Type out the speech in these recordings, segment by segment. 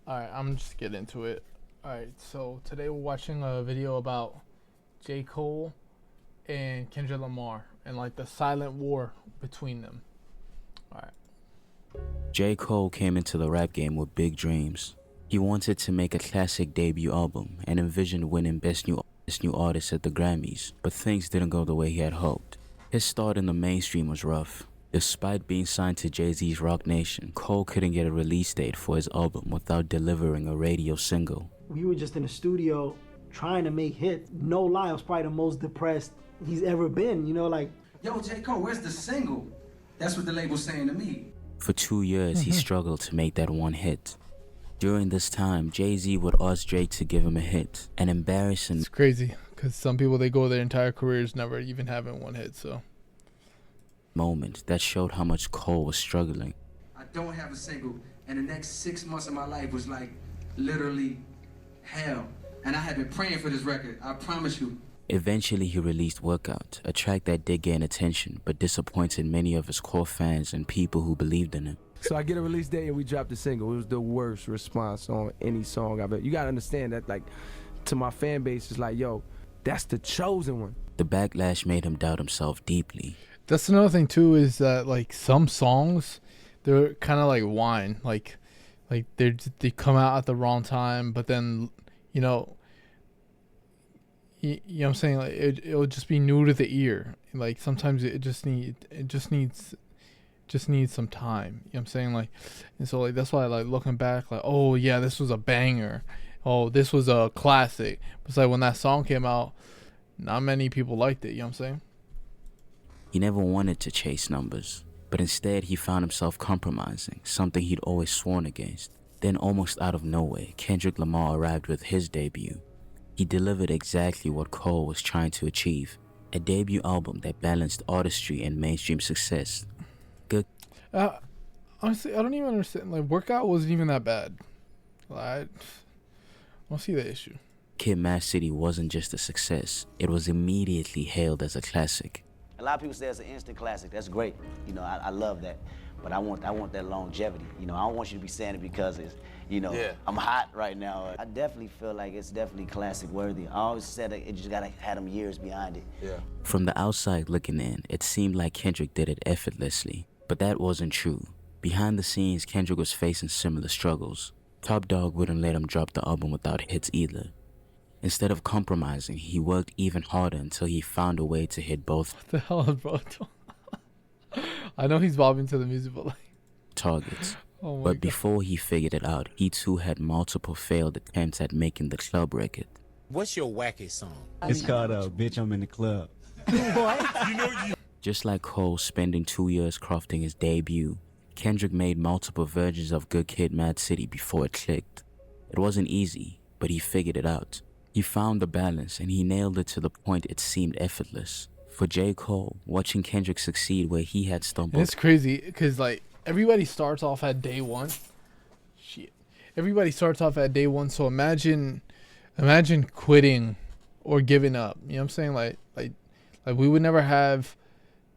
Alright, I'm just get into it. Alright, so today we're watching a video about J. Cole and Kendrick Lamar and like the silent war between them. Alright. J. Cole came into the rap game with big dreams. He wanted to make a classic debut album and envisioned winning Best New Artist at the Grammys, but things didn't go the way he had hoped. His start in the mainstream was rough. Despite being signed to Jay-Z's Roc Nation, Cole couldn't get a release date for his album without delivering a radio single. We were just in the studio trying to make hits. No lie, I was probably the most depressed he's ever been, you know, like... Yo, J. Cole, where's the single? That's what the label's saying to me. For 2 years, he struggled to make that one hit. During this time, Jay-Z would ask Drake to give him a hit, an embarrassing... It's crazy, because some people, they go their entire careers never even having one hit, so... moment that showed how much Cole was struggling. I don't have a single, and the next 6 months of my life was like literally hell. And I have been praying for this record, I promise you. Eventually, he released Workout, a track that did gain attention, but disappointed many of his core fans and people who believed in him. So I get a release date and we dropped the single. It was the worst response on any song I've ever. You gotta understand that, like, to my fan base, it's like, yo, that's the chosen one. The backlash made him doubt himself deeply. That's another thing too, is that like some songs, they're kind of like wine, like they come out at the wrong time, but then you know what I'm saying, like it'll just be new to the ear. Like sometimes it just needs some time. You know what I'm saying, like, and so like that's why like looking back, like, oh yeah, this was a banger, oh this was a classic. But it's like when that song came out, not many people liked it. You know what I'm saying. He never wanted to chase numbers, but instead he found himself compromising, something he'd always sworn against. Then almost out of nowhere, Kendrick Lamar arrived with his debut. He delivered exactly what Cole was trying to achieve, a debut album that balanced artistry and mainstream success. Good. Honestly, I don't even understand. Like, Workout wasn't even that bad. I don't see the issue. Kid, Mad City wasn't just a success, it was immediately hailed as a classic. A lot of people say it's an instant classic. That's great. You know, I love that. But I want that longevity. You know, I don't want you to be saying it because it's, you know, I'm hot right now. I definitely feel like it's definitely classic worthy. I always said that it just gotta have them years behind it. Yeah. From the outside looking in, it seemed like Kendrick did it effortlessly. But that wasn't true. Behind the scenes, Kendrick was facing similar struggles. Top Dawg wouldn't let him drop the album without hits either. Instead of compromising, he worked even harder until he found a way to hit both. What the hell, bro? I know he's bobbing to the music, but like... targets. Oh my but God. Before he figured it out, he too had multiple failed attempts at making the club record. What's your wackest song? It's called Bitch, I'm in the Club. Just like Cole spending 2 years crafting his debut, Kendrick made multiple versions of Good Kid, Mad City before it clicked. It wasn't easy, but he figured it out. He found the balance and he nailed it to the point it seemed effortless. For J. Cole, watching Kendrick succeed where he had stumbled... And it's crazy because like everybody starts off at day one. Shit. Everybody starts off at day one, so imagine quitting or giving up. You know what I'm saying? Like we would never have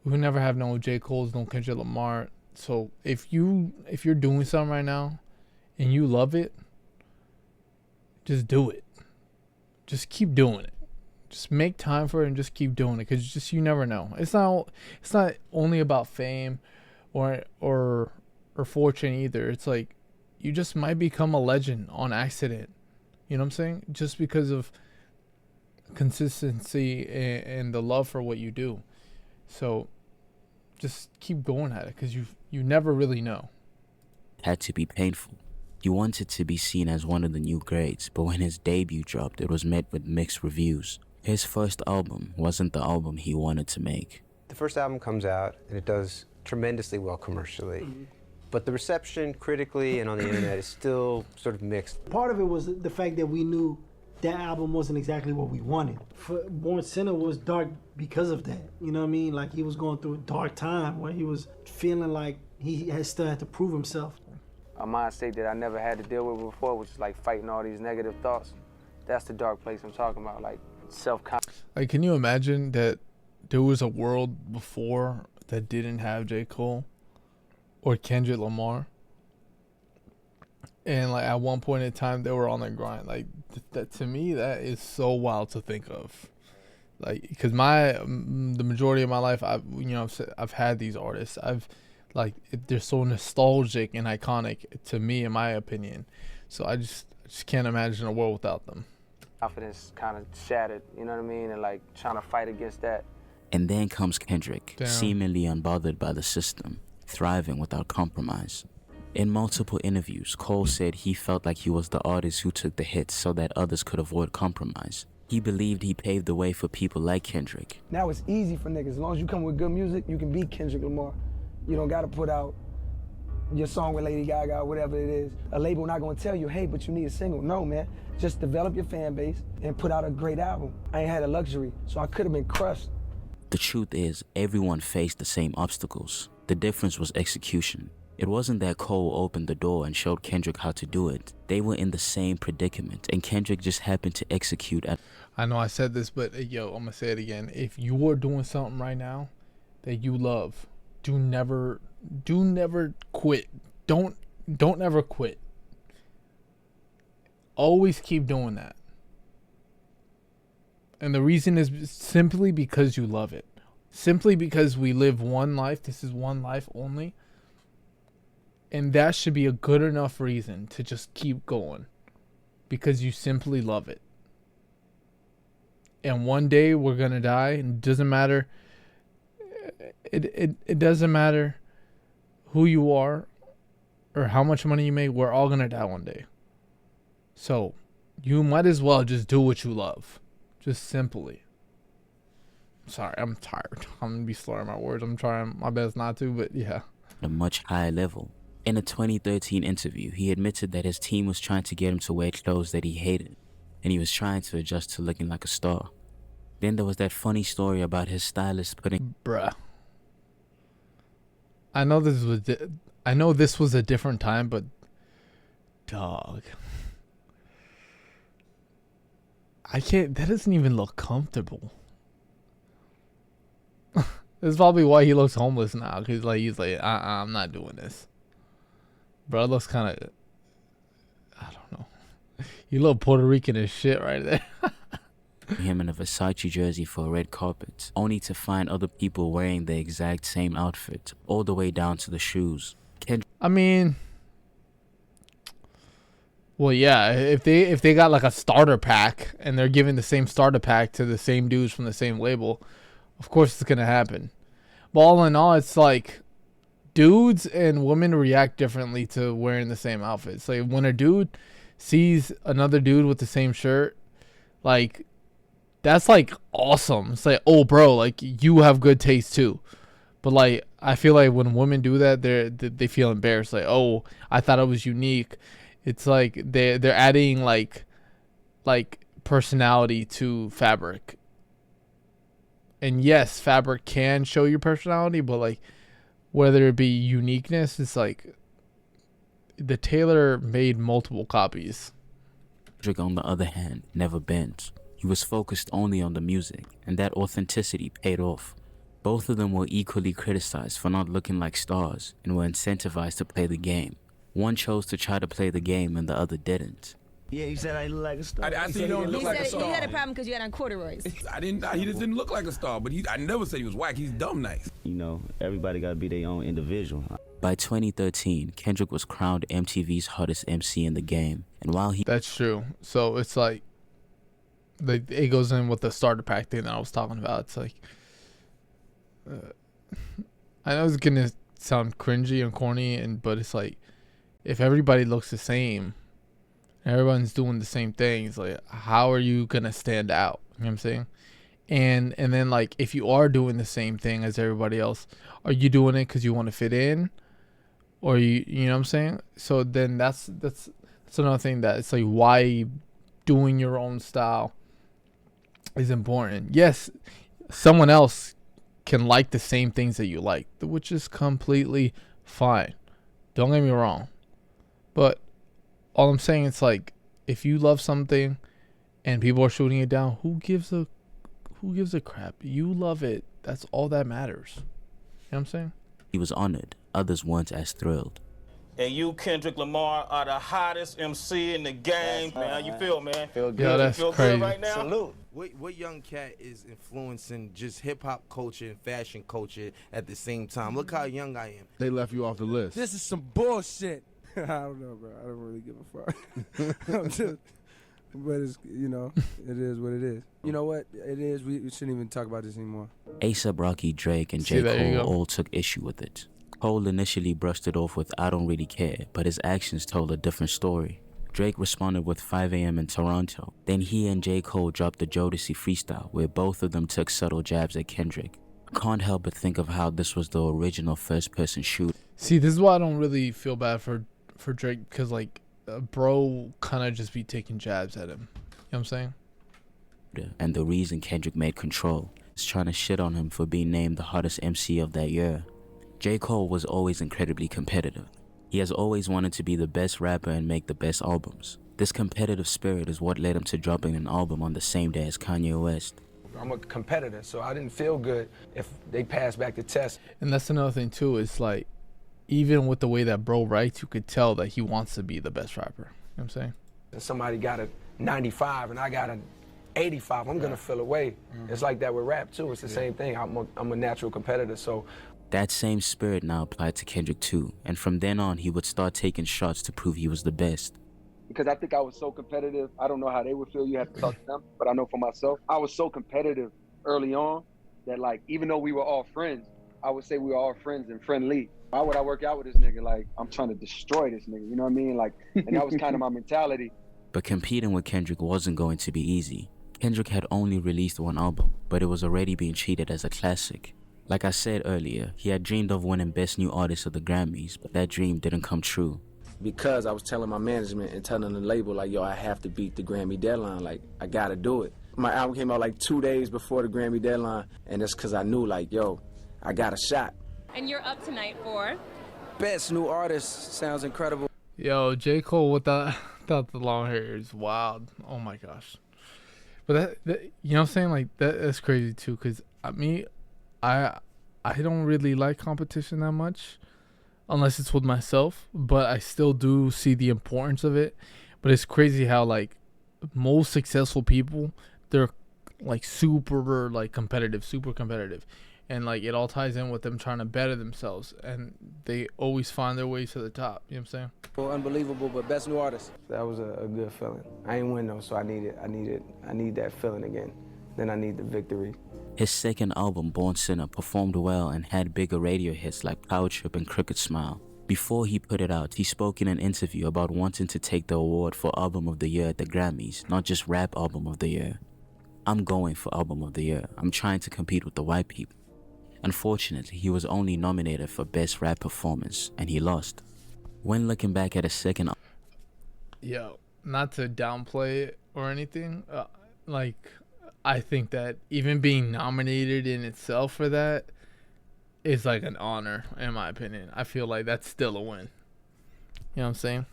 no J. Cole's, no Kendrick Lamar. So if you're doing something right now and you love it, just do it. Just keep doing it. Just make time for it and just keep doing it, because just you never know. It's not only about fame or fortune either. It's like you just might become a legend on accident. You know what I'm saying? Just because of consistency and the love for what you do. So just keep going at it, because you never really know. Had to be painful. He wanted to be seen as one of the new greats, but when his debut dropped, it was met with mixed reviews. His first album wasn't the album he wanted to make. The first album comes out, and it does tremendously well commercially. But the reception critically and on the internet is still sort of mixed. Part of it was the fact that we knew that album wasn't exactly what we wanted. Born Sinner was dark because of that. You know what I mean? Like, he was going through a dark time where he was feeling like he still had to prove himself. A mind state that I never had to deal with before, which is like fighting all these negative thoughts. That's the dark place I'm talking about, like self-confidence. Like, can you imagine that there was a world before that didn't have J. Cole or Kendrick Lamar? and like at one point in time they were on their grind. Like that to me, that is so wild to think of. Like, because the majority of my life, I've had these artists. They're so nostalgic and iconic to me, in my opinion. So I just can't imagine a world without them. Confidence kind of shattered, you know what I mean? And like trying to fight against that. And then comes Kendrick, Damn. seemingly unbothered by the system, thriving without compromise. In multiple interviews, Cole said he felt like he was the artist who took the hits so that others could avoid compromise. He believed he paved the way for people like Kendrick. Now it's easy for niggas. As long as you come with good music, you can be Kendrick Lamar. You don't gotta put out your song with Lady Gaga, whatever it is. A label not gonna tell you, hey, but you need a single. No, man. Just develop your fan base and put out a great album. I ain't had a luxury, so I could have been crushed. The truth is, everyone faced the same obstacles. The difference was execution. It wasn't that Cole opened the door and showed Kendrick how to do it. They were in the same predicament, and Kendrick just happened to execute at... I know I said this, but yo, I'm gonna say it again. If you are doing something right now that you love, do never quit. Don't ever quit. Always keep doing that. And the reason is simply because you love it. Simply because we live one life. This is one life only. And that should be a good enough reason to just keep going. Because you simply love it. And one day we're going to die. And it doesn't matter. It doesn't matter who you are or how much money you make. We're all going to die one day. So you might as well just do what you love. Just simply. Sorry, I'm tired. I'm going to be slurring my words. I'm trying my best not to, but yeah. a much higher level. In a 2013 interview, he admitted that his team was trying to get him to wear clothes that he hated, and he was trying to adjust to looking like a star. Then there was that funny story about his stylist putting... Bruh. I know this was a different time, but... Dog. I can't... That doesn't even look comfortable. That's probably why he looks homeless now. Cause he's like, I'm not doing this. Bro, it looks kind of... I don't know. You look Puerto Rican as shit right there. him in a Versace jersey for a red carpet, only to find other people wearing the exact same outfit, all the way down to the shoes. I mean... Well, yeah, if they got like a starter pack and they're giving the same starter pack to the same dudes from the same label, of course it's gonna happen. But all in all, it's like dudes and women react differently to wearing the same outfits. Like when a dude sees another dude with the same shirt, like that's like awesome. It's like, oh bro, like you have good taste too. But like I feel like when women do that, they feel embarrassed. Like, oh, I thought it was unique. It's like they're adding like personality to fabric. And yes, fabric can show your personality, but like whether it be uniqueness, it's like the tailor made multiple copies. Kendrick, on the other hand, never bent. He was focused only on the music, and that authenticity paid off. Both of them were equally criticized for not looking like stars and were incentivized to play the game. One chose to try to play the game and the other didn't. Yeah, he said I look like a star. I said he don't look like a star. You had a problem because you had on corduroys. He just didn't look like a star, but I never said he was whack. He's dumb nice. You know, everybody got to be their own individual. By 2013, Kendrick was crowned MTV's hottest MC in the game, and while he... That's true. So it's like it goes in with the starter pack thing that I was talking about. It's like... I know it's gonna sound cringy and corny, but it's like if everybody looks the same, everyone's doing the same things, like how are you gonna stand out? You know what I'm saying? And then like if you are doing the same thing as everybody else, are you doing it because you want to fit in, or you know what I'm saying? So then that's another thing that it's like why doing your own style is important. Yes, someone else can like the same things that you like, which is completely fine. Don't get me wrong. But all I'm saying, it's like if you love something and people are shooting it down, who gives a crap? You love it. That's all that matters. You know what I'm saying? He was honored. Others weren't as thrilled. and you, Kendrick Lamar, are the hottest MC in the game. Man, how you feel, man? Feel good. Yeah, that's feel crazy. good right now? Salute. What young cat is influencing just hip-hop culture and fashion culture at the same time? Look how young I am. They left you off the list. This is some bullshit. I don't know, bro. I don't really give a fuck. But it's, you know, it is what it is. You know what? It is. We shouldn't even talk about this anymore. A$AP Rocky, Drake, and See, J. there you Cole go. all took issue with it. Cole initially brushed it off with "I don't really care," but his actions told a different story. Drake responded with 5 a.m. in Toronto. Then he and J. Cole dropped the Jodeci freestyle, where both of them took subtle jabs at Kendrick. I can't help but think of how this was the original first-person shooter. See, this is why I don't really feel bad for Drake, because like, bro kind of just be taking jabs at him. You know what I'm saying? And the reason Kendrick made Control is trying to shit on him for being named the hottest MC of that year. J. Cole was always incredibly competitive. He has always wanted to be the best rapper and make the best albums. This competitive spirit is what led him to dropping an album on the same day as Kanye West. I'm a competitor, so I didn't feel good if they passed back the test. And that's another thing too, is like, even with the way that bro writes, you could tell that he wants to be the best rapper. You know what I'm saying? And somebody got a 95 and I got a 85, I'm gonna feel away. It's like that with rap too. It's the same thing. I'm a natural competitor, so. That same spirit now applied to Kendrick too, and from then on he would start taking shots to prove he was the best. Because I think I was so competitive. I don't know how they would feel. You have to talk to them, but I know for myself, I was so competitive early on that, like, even though we were all friends, I would say we were all friends and friendly. Why would I work out with this nigga? Like, I'm trying to destroy this nigga, you know what I mean? Like, and that was kind of my mentality. But competing with Kendrick wasn't going to be easy. Kendrick had only released one album, but it was already being treated as a classic. Like I said earlier, he had dreamed of winning Best New Artist of the Grammys, but that dream didn't come true. Because I was telling my management and telling the label, like, yo, I have to beat the Grammy deadline. Like, I gotta do it. My album came out like 2 days before the Grammy deadline, and that's because I knew, like, yo, I got a shot. And you're up tonight for? Best New Artist sounds incredible. Yo, J. Cole without the long hair is wild. Oh my gosh. But that you know what I'm saying? Like, that's crazy too, because I don't really like competition that much, unless it's with myself, but I still do see the importance of it. But it's crazy how, like, most successful people, they're like super competitive, and like it all ties in with them trying to better themselves, and they always find their ways to the top. You know what I'm saying? Well, unbelievable, but Best New Artist. That was a good feeling. I ain't win though, so I need that feeling again. Then I need the victory. His second album, Born Sinner, performed well and had bigger radio hits like Power Trip and Crooked Smile. Before he put it out, he spoke in an interview about wanting to take the award for Album of the Year at the Grammys, not just Rap Album of the Year. I'm going for Album of the Year. I'm trying to compete with the white people. Unfortunately, he was only nominated for Best Rap Performance, and he lost. When looking back at his second album... Yo, not to downplay it or anything, like, I think that even being nominated in itself for that is like an honor, in my opinion. I feel like that's still a win. You know what I'm saying?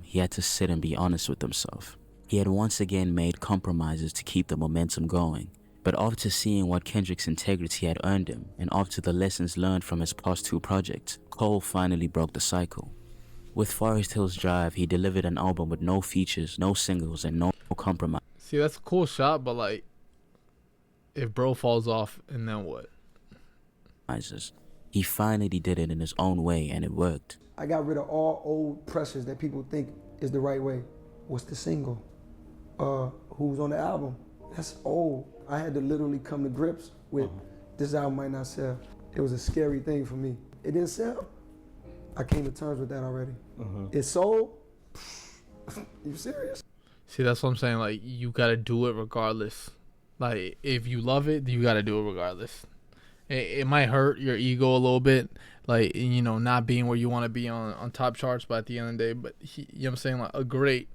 He had to sit and be honest with himself. He had once again made compromises to keep the momentum going. But after seeing what Kendrick's integrity had earned him, and after the lessons learned from his past two projects, Cole finally broke the cycle. With Forest Hills Drive, he delivered an album with no features, no singles, and no compromise. See, that's a cool shot, but like, if bro falls off, and then what? He finally did it in his own way, and it worked. I got rid of all old pressures that people think is the right way. What's the single? Who's on the album? That's old. I had to literally come to grips with this album might not sell. It was a scary thing for me. It didn't sell. I came to terms with that already. It sold. You serious? See, that's what I'm saying. Like, you gotta do it regardless. Like, if you love it, you gotta do it regardless. It might hurt your ego a little bit, like, you know, not being where you want to be on top charts, but at the end of the day, but you know what I'm saying, like, a great,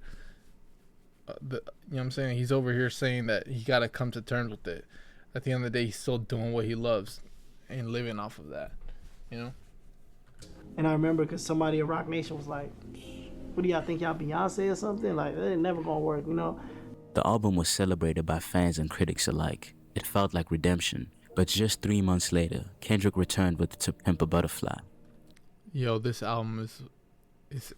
you know what I'm saying, he's over here saying that he got to come to terms with it. At the end of the day, he's still doing what he loves and living off of that, you know? And I remember because somebody at Rock Nation was like, what do y'all think, y'all Beyonce or something? Like, it ain't never gonna work, you know? The album was celebrated by fans and critics alike. It felt like redemption. But just 3 months later, Kendrick returned with To Pimp a Butterfly. Yo, this album is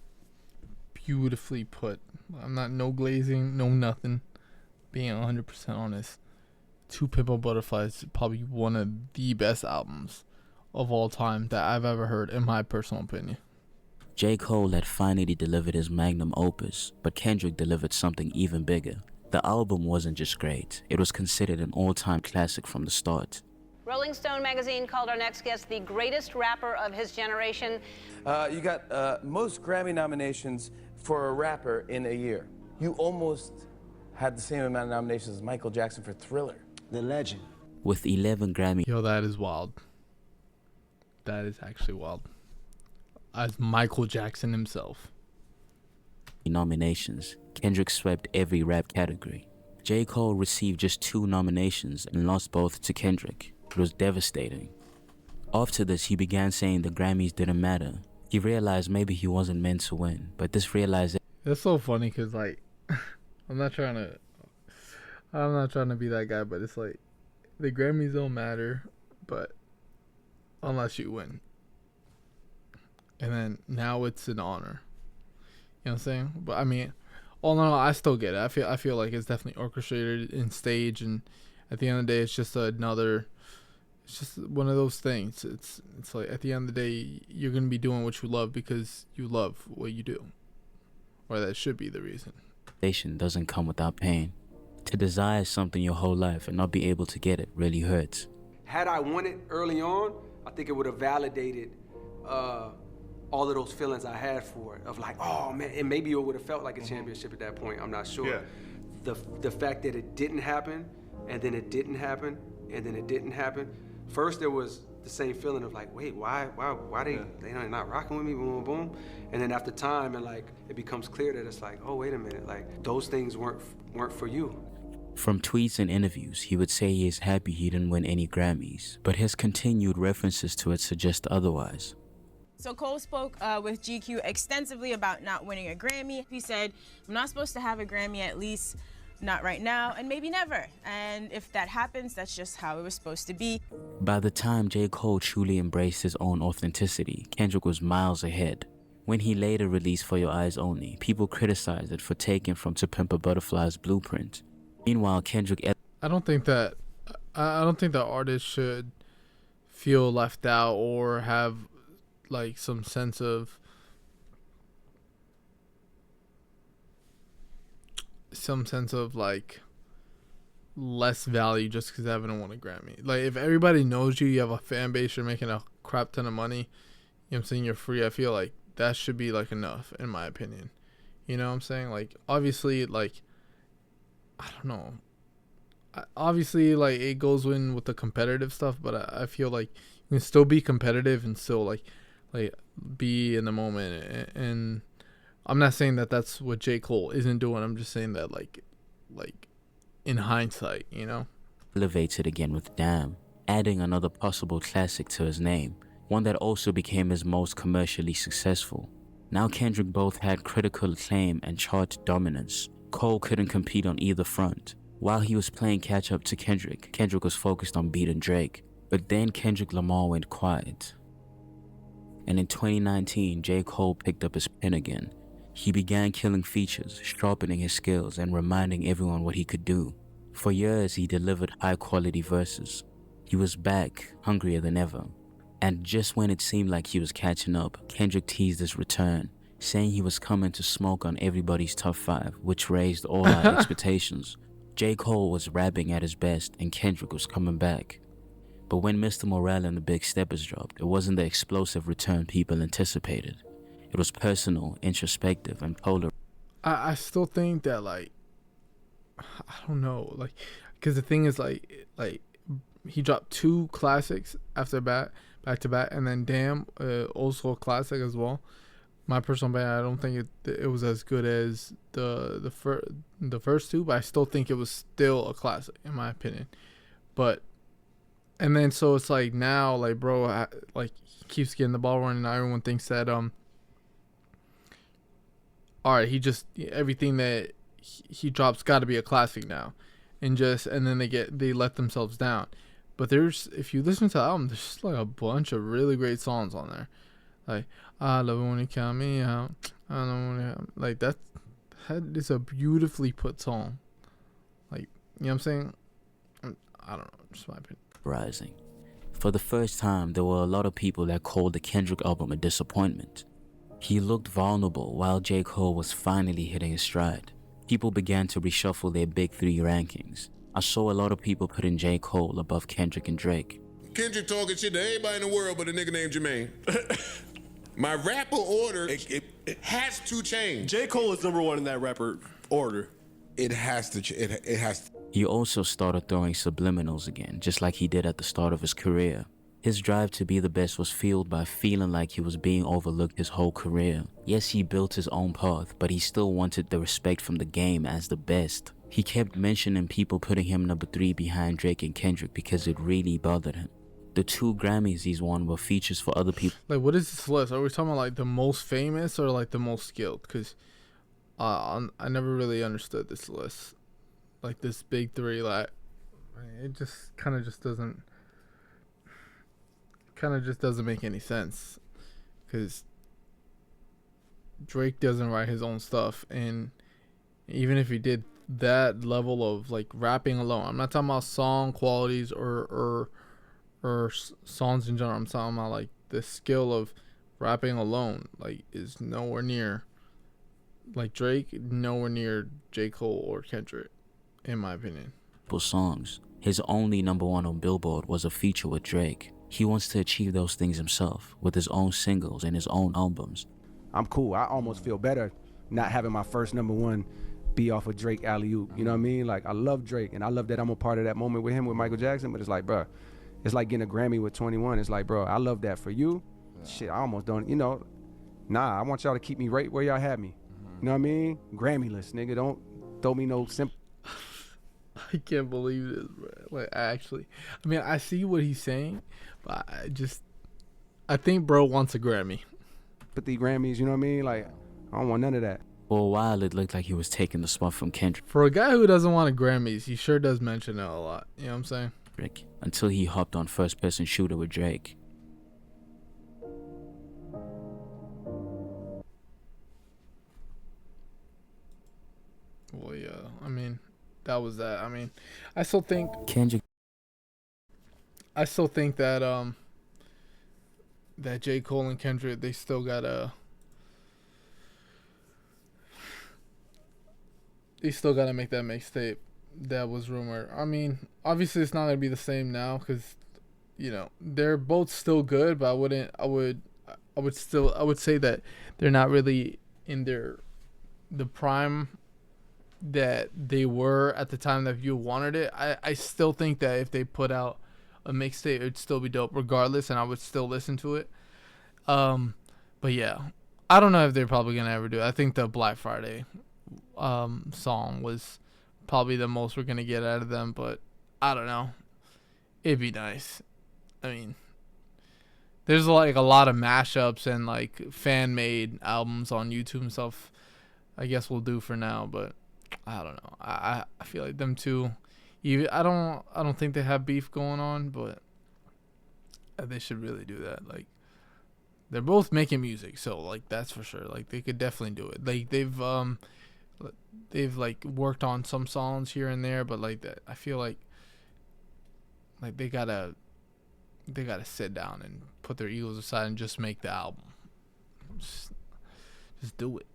beautifully put. I'm not no glazing, no nothing. Being 100% honest, To Pimp a Butterfly is probably one of the best albums of all time that I've ever heard, in my personal opinion. J. Cole had finally delivered his magnum opus, but Kendrick delivered something even bigger. The album wasn't just great, it was considered an all-time classic from the start. Rolling Stone magazine called our next guest the greatest rapper of his generation. You got most Grammy nominations for a rapper in a year. You almost had the same amount of nominations as Michael Jackson for Thriller. The legend. With 11 Grammy... Yo, that is wild. That is actually wild. As Michael Jackson himself. nominations, Kendrick swept every rap category. J. Cole received just 2 nominations and lost both to Kendrick. It was devastating. After this, he began saying the Grammys didn't matter. He realized maybe he wasn't meant to win, but this realization... It's so funny because, like, I'm not trying to be that guy, but it's like, the Grammys don't matter, but unless you win. And then now it's an honor. You know what I'm saying? But I mean, all in all, I still get it. I feel like it's definitely orchestrated in stage, and at the end of the day, it's just it's just one of those things. It's like at the end of the day, you're gonna be doing what you love because you love what you do, or that should be the reason. Doesn't come without pain. To desire something your whole life and not be able to get it really hurts. Had I won it early on, I think it would have validated all of those feelings I had for it, of like, oh man, and maybe it would have felt like a championship at that point, I'm not sure. Yeah. The fact that it didn't happen, and then it didn't happen, and then it didn't happen. First there was the same feeling of like, wait, why they not rocking with me, boom, boom. And then after time, and like, it becomes clear that it's like, oh, wait a minute, like those things weren't for you. From tweets and interviews, he would say he is happy he didn't win any Grammys, but his continued references to it suggest otherwise. So Cole spoke with GQ extensively about not winning a Grammy. He said, I'm not supposed to have a Grammy, at least not right now, and maybe never. And if that happens, that's just how it was supposed to be. By the time J. Cole truly embraced his own authenticity, Kendrick was miles ahead. When he later released For Your Eyes Only, people criticized it for taking from To Pimp a Butterfly's blueprint. Meanwhile, Kendrick... I don't think that artists should feel left out or have like some sense of like less value just because they haven't won a Grammy. Like, if everybody knows you have a fan base, you're making a crap ton of money, you know what I'm saying, you're free, I feel like that should be like enough, in my opinion. You know what I'm saying? Like, obviously, like, I don't know, obviously, like, it goes in with the competitive stuff, but I feel like you can still be competitive and still like be in the moment. And I'm not saying that that's what J. Cole isn't doing. I'm just saying that like in hindsight, you know, elevated again with Damn, adding another possible classic to his name, one that also became his most commercially successful. Now Kendrick both had critical acclaim and chart dominance. Cole couldn't compete on either front. While he was playing catch up to Kendrick was focused on beating Drake. But then Kendrick Lamar went quiet. And in 2019, J. Cole picked up his pen again. He began killing features, sharpening his skills, and reminding everyone what he could do. For years, he delivered high-quality verses. He was back, hungrier than ever. And just when it seemed like he was catching up, Kendrick teased his return, saying he was coming to smoke on everybody's top 5, which raised all our expectations. J. Cole was rapping at his best, and Kendrick was coming back. But when Mr. Morale and the Big Steppers dropped, it wasn't the explosive return people anticipated. It was personal, introspective, and polar. I still think that, like, I don't know, like, because the thing is, like he dropped 2 classics back to back, and then Damn, also a classic as well. My personal opinion, I don't think it was as good as the first 2, but I still think it was still a classic in my opinion. But and then so it's like now, like, bro, like, he keeps getting the ball running, and everyone thinks that all right, everything that he drops got to be a classic now, and then they let themselves down. But if you listen to the album, there's just like a bunch of really great songs on there. Like, I love it when you count me out. I don't want to, like, that is a beautifully put song. Like, you know what I'm saying? I don't know, just my opinion. Rising. For the first time, there were a lot of people that called the Kendrick album a disappointment. He looked vulnerable while J. Cole was finally hitting his stride. People began to reshuffle their big three rankings. I saw a lot of people putting J. Cole above Kendrick and Drake. Kendrick talking shit to everybody in the world but a nigga named Jermaine. My rapper order it has to change. J. Cole is #1 in that rapper order. It has to. It has to. He also started throwing subliminals again, just like he did at the start of his career. His drive to be the best was fueled by feeling like he was being overlooked his whole career. Yes, he built his own path, but he still wanted the respect from the game as the best. He kept mentioning people putting him #3 behind Drake and Kendrick because it really bothered him. The 2 Grammys he's won were features for other people. Like, what is this list? Are we talking about like the most famous or like the most skilled? Because I never really understood this list. Like this big 3, like it just kind of just doesn't make any sense. Because Drake doesn't write his own stuff, and even if he did that level of like rapping alone, I'm not talking about song qualities or songs in general. I'm talking about like the skill of rapping alone, like is nowhere near like Drake, nowhere near J. Cole or Kendrick, in my opinion. Songs. His only #1 on Billboard was a feature with Drake. He wants to achieve those things himself with his own singles and his own albums. I'm cool. I almost feel better not having my first #1 be off of Drake alley-oop. You know what I mean? Like, I love Drake, and I love that I'm a part of that moment with him with Michael Jackson, but it's like, bro, it's like getting a Grammy with 21. It's like, bro, I love that for you. Shit, I almost don't, you know. Nah, I want y'all to keep me right where y'all had me. You know what I mean? Grammy-less, nigga. Don't throw me no simple. I can't believe this, bro. Like, I mean, I see what he's saying, but I think bro wants a Grammy. But the Grammys, you know what I mean? Like, I don't want none of that. For a while, it looked like he was taking the spot from Kendrick. For a guy who doesn't want a Grammys, he sure does mention it a lot. You know what I'm saying? Until he hopped on First Person Shooter with Drake. Well, yeah. I mean, that was that. I mean, I still think Kendrick. I still think that that J. Cole and Kendrick, they still gotta make that mixtape that was rumored. I mean, obviously it's not gonna be the same now because, you know, they're both still good, but I would say that they're not really in the prime that they were at the time that you wanted it. I still think that if they put out a mixtape, it'd still be dope regardless, and I would still listen to it. But yeah, I don't know if they're probably gonna ever do it. I think the Black Friday song was probably the most we're gonna get out of them, but I don't know. It'd be nice. I mean, there's like a lot of mashups and like fan made albums on YouTube and stuff. I guess we'll do for now, but I don't know. I feel like them two, even I don't think they have beef going on, but they should really do that. Like, they're both making music, so like that's for sure. Like, they could definitely do it. Like, they've like worked on some songs here and there, but like that, I feel like they gotta sit down and put their egos aside and just make the album. Just do it.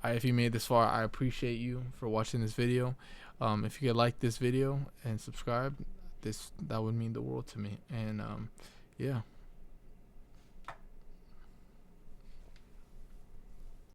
Alright, if you made this far, I appreciate you for watching this video. If you could like this video and subscribe, that would mean the world to me. And yeah.